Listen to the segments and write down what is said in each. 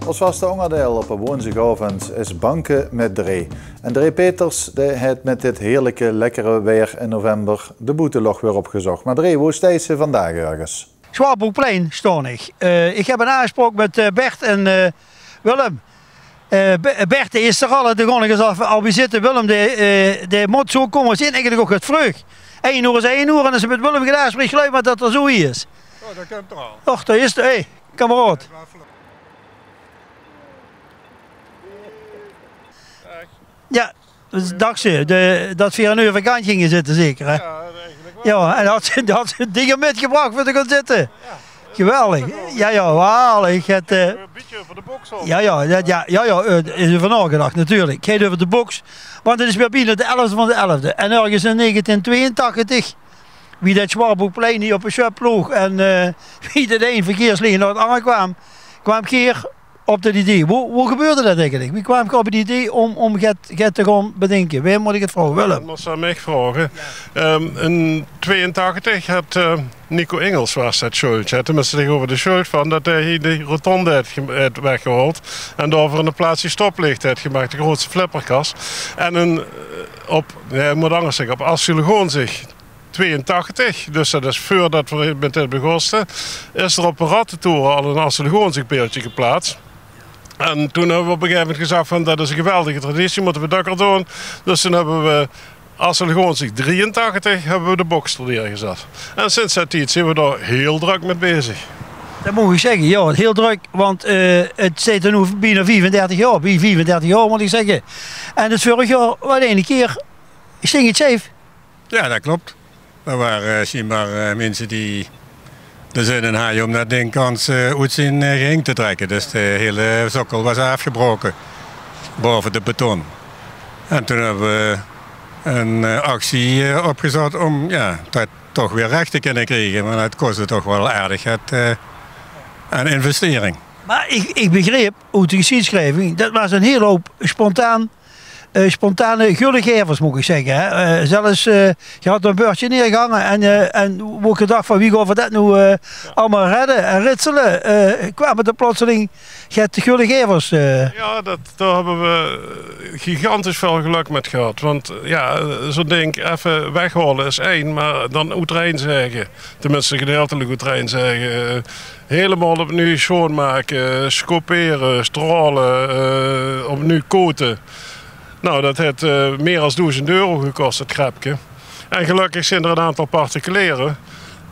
Als vaste onderdeel op een woensdagavond is banken met Dree. En Dree Peters heeft met dit heerlijke, lekkere weer in november de boetelog weer opgezocht. Maar Dree, hoe steeds ze vandaag ergens? Zwaarboekplein staan ik. Ik heb een afspraak met Bert en Willem. Bert is er al, de gewoon eens al bij zitten. Willem, de moet zo komen zien, eigenlijk ook het vlug. 1 uur is 1 uur en als ze met Willem gedaan spreekt, geloof maar dat er zo is. Oh, dat komt er al. Och, daar is het. Hé, kameraad. Ja, dus dacht ze, dat we een uur vakant gingen zitten zeker hè? Ja, eigenlijk wel. Ja, en had ze dingen metgebracht voor te gaan zitten. Ja. Geweldig. Ja, waarlijk. Een beetje over de box op. Is er van nagedacht natuurlijk. Geen over de box, want het is weer binnen de 11e van de 11e. En ergens in 1982, wie dat Zwaarboekplein hier op een schep ploeg en wie dat één verkeerslicht naar het aankwam, kwam keer op dat idee. Hoe gebeurde dat eigenlijk? Wie kwam op het idee om het te gaan bedenken? Waar moet ik het vragen? Willem? Dat moest aan mij vragen. In 82 had Nico Engels was dat schuld. Had tenminste tegenover de schuld van dat hij de rotonde had weggehaald. En daarvoor een plaatsje stoplicht had gemaakt. De grootste flipperkast. En moet anders zeggen, op Assylegoon zich. 82, dus dat is voordat we met dit begonnen, is er op een rattentoren al een Assylegoonzigbeeldje geplaatst. En toen hebben we op een gegeven moment gezegd van dat is een geweldige traditie, moeten we dat ook doen. Dus toen hebben we Assylegoonzig 83 hebben we de box er neergezet. En sinds dat tijd zijn we daar heel druk mee bezig. Dat moet ik zeggen, ja, heel druk, want het zit er nu bijna 35 jaar, 34 jaar moet ik zeggen. En het vorig jaar, wat ene keer, sting het safe. Ja, dat klopt. Er waren schijnbaar mensen die er zin in hadden om dat ding kans uit zijn ring te trekken. Dus de hele sokkel was afgebroken boven de beton. En toen hebben we een actie opgezet om dat toch weer recht te kunnen krijgen. Maar dat kostte toch wel aardig aan investering. Maar ik begreep uit de geschiedschrijving, dat was een hele hoop spontane gullegevers moet ik zeggen. Hè. Zelfs, je had een beurtje neergehangen en hoe ik gedacht van wie gaan we dat nu allemaal redden en ritselen. Kwamen er plotseling de gullegevers. Ja, daar hebben we gigantisch veel geluk met gehad. Want ja, zo'n ding even weghalen is één, maar dan uitrein zeggen. Tenminste gedeeltelijk uitrein zeggen. Helemaal opnieuw schoonmaken, scoperen, stralen, opnieuw koten. Nou, dat heeft meer dan €1000 gekost, het grapje. En gelukkig zijn er een aantal particulieren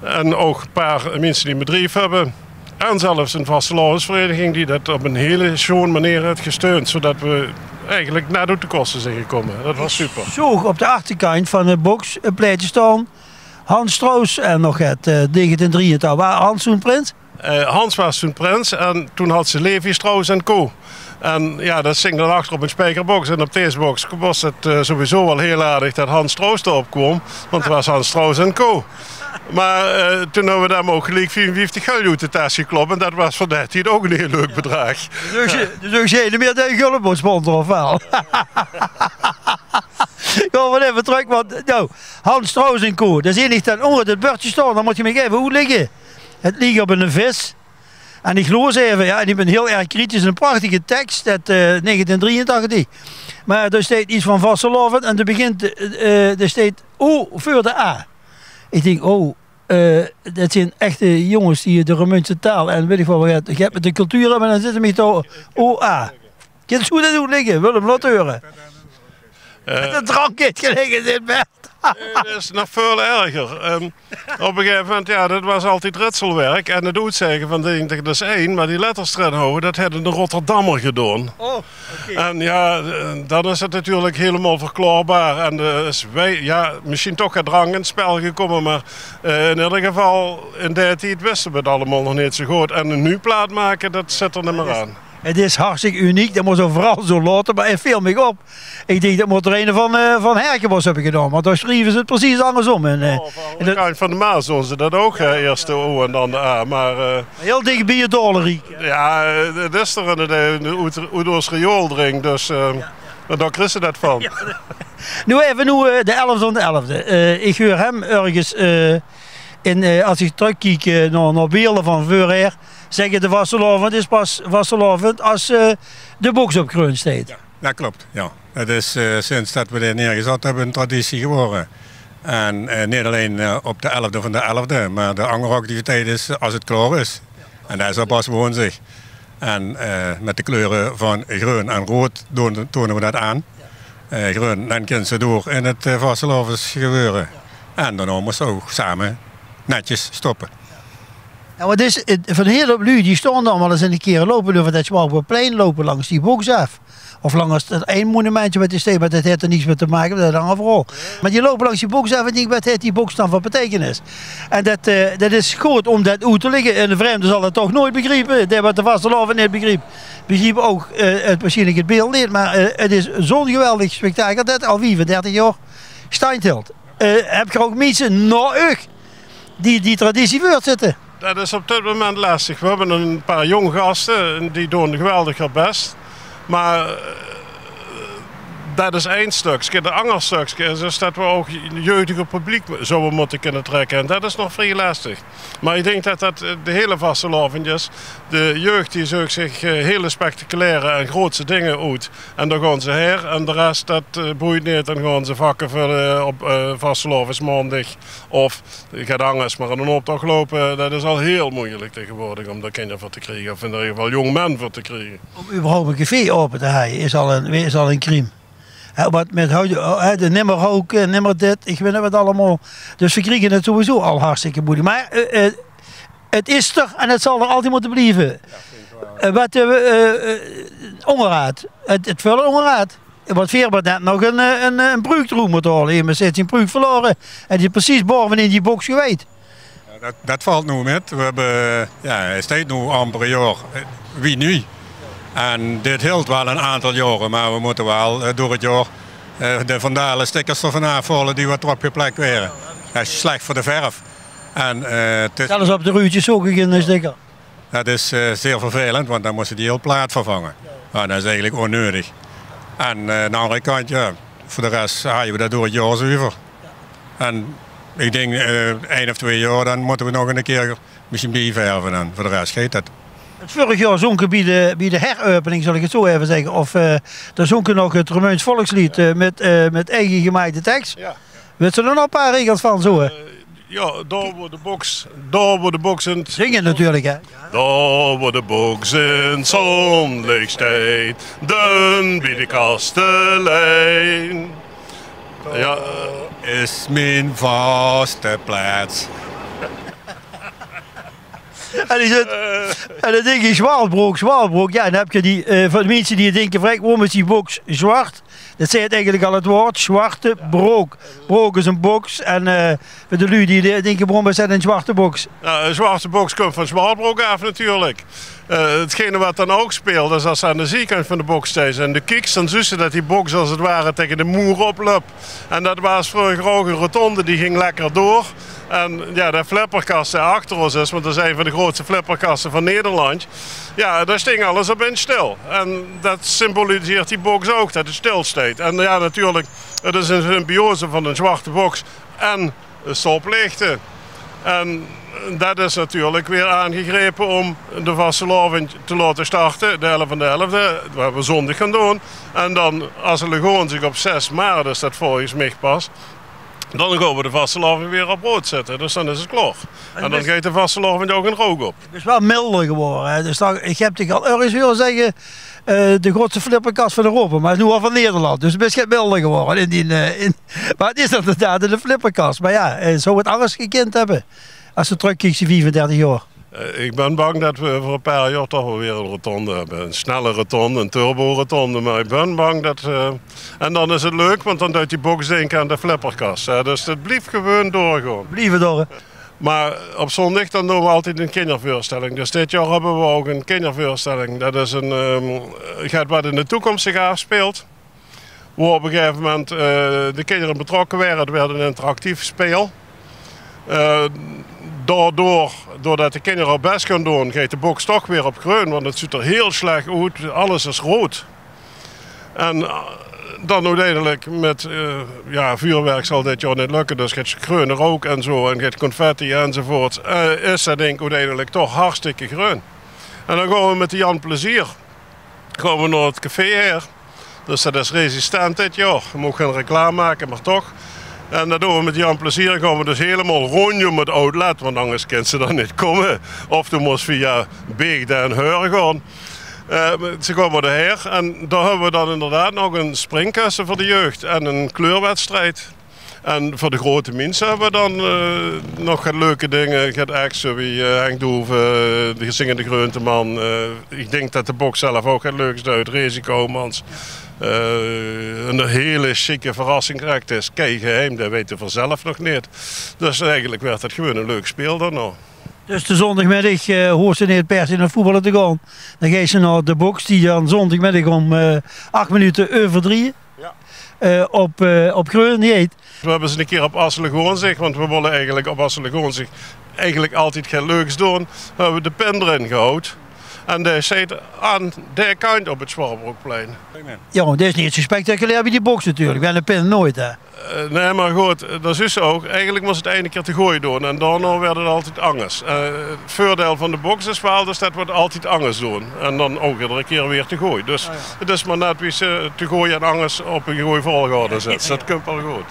en ook een paar mensen die een bedrijf hebben. En zelfs een vastelavondsvereniging die dat op een hele schoon manier heeft gesteund. Zodat we eigenlijk net uit de kosten zijn gekomen. Dat was super. Zo op de achterkant van de box een pleitje staan. Hans Stroos en nog het 1983. Waar Hans toen prins? Hans was toen prins en toen had ze Levi Strauss en Co. En ja, dat zing dan achter op een spijkerbox. En op deze box was het sowieso wel heel aardig dat Hans Strauss erop kwam. Want het was Hans Strauss en Co. Maar toen hebben we daar ook gelijk 54 gulden uit de tas geklopt. En dat was voor dat tijd ook een heel leuk bedrag. Dus je niet meer tegen Gullebo sponsor of wel? Gaan we even terug, want nou, Hans Strauss en Co. Dat is niet dan onder het beurtje staan. Dan moet je me even hoe liggen. Het ligt op een vis. En ik geloof even, ja, en ik ben heel erg kritisch, een prachtige tekst uit 1983. Maar er staat iets van vastelavond en er staat O voor de A. Ik denk, dat zijn echte jongens die de Romeintse taal en weet ik wel wat je hebt met de cultuur hebben, en dan zitten we toch OA. Je het goed doen liggen, Willem, laat horen. De drank heeft gelegen in bed. Dat is nog veel erger. Op een gegeven moment, ja, dat was altijd ritselwerk. En het uitzeggen van dat is één, maar die letters erin houden, dat hadden de Rotterdammer gedaan. Oh, okay. En ja, dan is het natuurlijk helemaal verklaarbaar. En is misschien toch het drang in het spel gekomen, maar in ieder geval, in die tijd wisten we het allemaal nog niet zo goed. En een nu plaat maken, dat zit er niet meer aan. Het is hartstikke uniek, dat moet zo vooral zo laten, maar het viel me op. Ik denk dat moet er een van Herkenbos hebben gedaan, want daar schreven ze het precies andersom. En, van de Kant van de Maas doen ze dat ook, eerst de O en dan de A. Maar, heel dicht bij je dollariek. Ja, het is er een Oedo's riool-drink, dus daar krijg je dat van. Ja. Nu even de 11e van de 11e. Ik hoor hem ergens, als ik terugkijk naar beelden van voorher, zeggen de vastelovend is pas vastelovend als de boks op kreun staat. Ja, dat klopt, ja. Het is sinds dat we dit neergezet hebben een traditie geworden. En niet alleen op de 11e van de 11e, maar de andere activiteit is als het klaar is. En dat is al pas woensdag. En met de kleuren van groen en rood tonen we dat aan. Groen, dan kunnen ze door in het vastelovens gebeuren. En daarna moeten we ook samen netjes stoppen. Ja, wat is van heel op lui, die staan dan wel eens in de keren lopen over dat Zwaluwplein lopen langs die boks af. Of langs dat één monumentje met de steen, maar dat heeft er niets mee te maken, dat is een vooral. Maar die lopen langs die boks af en denk wat heeft die boks dan van betekenis? En dat is goed om dat uit te liggen. En de vreemde zal het toch nooit begrijpen. Dat wat de vastelovend niet begreep ook waarschijnlijk het beeld niet. Maar het is zo'n geweldig spektakel dat al 35 jaar stand hield. Heb je ook mensen na die traditie voortzetten? Dat is op dit moment lastig. We hebben een paar jonge gasten, die doen geweldig haar best. Maar dat is één stukje. De andere stukje is dus dat we ook jeugdige publiek zouden moeten kunnen trekken. En dat is nog vrij lastig. Maar ik denk dat de hele vastelovend is. De jeugd die zoekt zich hele spectaculaire en grootse dingen uit. En dan gaan ze her. En de rest dat boeit niet. Dan gaan ze vakken vullen op vastelovend maandag. Of gaat angst maar aan een optocht lopen. Dat is al heel moeilijk tegenwoordig om daar kinderen voor te krijgen. Of in ieder geval jong men voor te krijgen. Om überhaupt een café open te hebben is al een crime. Wat met de nimmer roken, nimmer dit, ik weet niet wat allemaal. Dus we krijgen het sowieso al hartstikke moeilijk. Maar het is er en het zal er altijd moeten blijven. Wat onraad, het vullen onraad. Wat Veerber net nog een bruiktroem moet halen. Je zit zijn bruik verloren en die is precies bovenin die box geweest. Dat valt nu met. We hebben, het staat nu amper een jaar. Wie nu? En dit hield wel een aantal jaren, maar we moeten wel door het jaar de vandalen stickers er vanaf vallen die wat erop geplakt werden. Dat is slecht voor de verf. En, zelfs op de ruutjes ook een sticker. Dat is zeer vervelend, want dan moesten die heel plaat vervangen. Maar dat is eigenlijk onnodig. En aan de andere kant, voor de rest haaien we dat door het jaar zuiver. En ik denk 1 of 2 jaar, dan moeten we nog een keer misschien bijverven. En voor de rest gaat dat. Het vorig jaar zonken bij de heropening, zal ik het zo even zeggen. Of daar zonken nog het Romeins volkslied met eigen gemaakte tekst. Ja. Weet ze er nog een paar regels van zo? Ja, daar wordt de box in het... Zingen natuurlijk, hè? Daar wordt de box in zonlicht steed, dan bij de kastelein. Ja, is mijn vaste plaats. En dan denk je Zwaalbroek. Ja, dan heb je die, van de mensen die denken, waarom is die box zwart? Dat zegt eigenlijk al het woord, zwarte brook. Brook is een box en voor de lui die denken, waarom is dat een zwarte box? Ja, een zwarte box komt van Zwaalbroek af natuurlijk. Hetgene wat dan ook speelt, is als ze aan de zijkant van de box staan en de kiks, dan zussen dat die box als het ware tegen de muur oploopt. En dat was vroeger ook een rotonde, die ging lekker door. En ja, de flipperkast die achter ons is, want dat is een van de grootste flipperkasten van Nederland. Ja, daar sting alles op in stil. En dat symboliseert die box ook, dat het stil staat. En ja, natuurlijk, het is een symbiose van een zwarte box en stoplichten. En dat is natuurlijk weer aangegrepen om de vastelovend te laten starten, de 11 van de 11e, waar we zondag gaan doen. En dan, als de legoon zich op 6 maart, dus dat volgens mij pas, dan gaan we de vastelovend weer op rood zetten, dus dan is het klaar. En dan gaat de vastelovend ook een rook op. Het is wel milder geworden. Hè. Dus ik heb het al ergens willen zeggen, de grootste flipperkast van Europa, maar het is nu al van Nederland. Dus het is geen milder geworden. Maar het is inderdaad de flipperkast. Maar ja, zou het anders gekend hebben als ze terugkijkt 34 jaar. Ik ben bang dat we voor een paar jaar toch wel weer een rotonde hebben. Een snelle rotonde, een turbo-rotonde. Maar ik ben bang dat... En dan is het leuk, want dan duidt die box denken aan de flipperkast. Dus het blijft gewoon doorgaan. Blijven door. Maar op zondag dan doen we altijd een kindervoorstelling. Dus dit jaar hebben we ook een kindervoorstelling. Dat is gaat wat in de toekomst zich afspeelt. Waar op een gegeven moment de kinderen betrokken werden. Het werd een interactief spel. Doordat de kinderen op best gaan doen, gaat de box toch weer op groen, want het ziet er heel slecht uit, alles is rood. En dan uiteindelijk met vuurwerk zal dit jaar niet lukken, dus gaat groene rook en zo en gaat confetti enzovoort. Is dat denk ik uiteindelijk toch hartstikke groen. En dan gaan we met de Jan Plezier gaan we naar het café hier. Dus dat is resistent dit jaar. We mogen geen reclame maken, maar toch. En dat doen we met Jan Plezier. Gaan we dus helemaal rondom het outlet, want anders kunnen ze dan niet komen. Of toen moest via Beegde en Heur gaan. Ze komen erheen en daar hebben we dan inderdaad nog een springkussen voor de jeugd en een kleurwedstrijd. En voor de grote mensen hebben we dan nog leuke dingen. Gaat echt zo wie Henk Doeven, de zingende Groenteman. Ik denk dat de box zelf ook het leukste uit. Risikomans. Een hele chique verrassing krijgt is. Kei geheim, dat weten we zelf nog niet. Dus eigenlijk werd het gewoon een leuk speel dan nog. Dus de zondagmiddag hoort ze niet per se naar voetballen te gaan. Dan ga je naar de box die dan zondagmiddag om 8 minuten over 3 op Greun die heet. We hebben ze een keer op Asselen-Goornzig, want we willen eigenlijk op Asselen-Goornzig eigenlijk altijd geen leuks doen. We hebben de pin erin gehouden. En die zit aan de kant op het Zwartbroekplein. Ja, dat is niet zo spectaculair bij die box natuurlijk. We hebben de pin nooit hè. Nee, maar goed, dat is ook. Eigenlijk moest het ene keer te gooien doen en daarna werd het altijd anders. Het voordeel van de box is wel dus dat we het altijd anders doen. En dan ook iedere keer weer te gooien. Dus het is maar net wie ze te gooien en anders op een goede volgorde zet. Dus dat komt wel goed.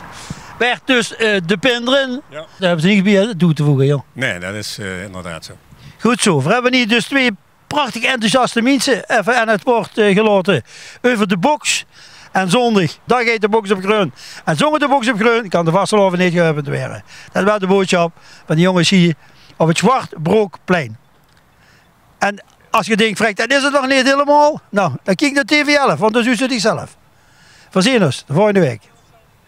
Werd dus de pin erin. Ja. Daar hebben ze niet bij toe te voegen, joh. Nee, dat is inderdaad zo. Goed zo. We hebben hier dus 2 prachtig enthousiaste mensen even aan het woord gelaten over de box. En zondag, dan gaat de box op Greun. En zonder de box op Greun kan de Vasteloven niet geopend worden. Dat was de boodschap van die jongens hier op het Zwartbroekplein. En als je denkt, Frank, dat is het nog niet helemaal. Nou, dan kijk naar TV11, want dan zoekt het zelf. Voorzien ons, de volgende week.